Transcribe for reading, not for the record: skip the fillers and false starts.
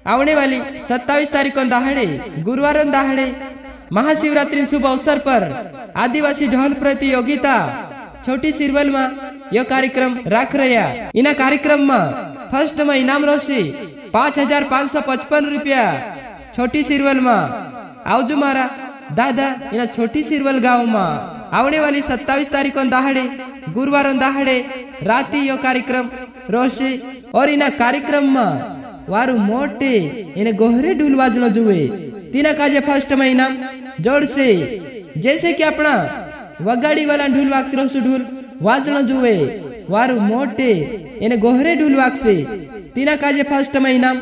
आने वाली 27 तारीख को दहाड़े गुरुवार दहाड़े महाशिवरात्रि शुभ अवसर पर आदिवासी ढोल प्रतियोगिता छोटी सिरवल में यह कार्यक्रम राख रहा। इना कार्यक्रम में फर्स्ट में इनाम राशि 5,555 रुपया छोटी सिरवल में। आवजो मारा दादा इना छोटी सिरवल गांव में आने वाली 27 तारीख को दहाड़े गुरुवार दहाड़े राती यह कार्यक्रम रोशे। और इना कार्यक्रम में वारु मोटे इने गोहरे ढूल वाजनो जुए तीना काजे फर्स्ट में इनाम जोड़ से जैसे कि अपना वगाड़ी वाला ढूल वागती रोसु ढूल वाजनो जुए वारु मोटे इने गोहरे ढूल वाग से तीना काजे फर्स्ट में इनाम।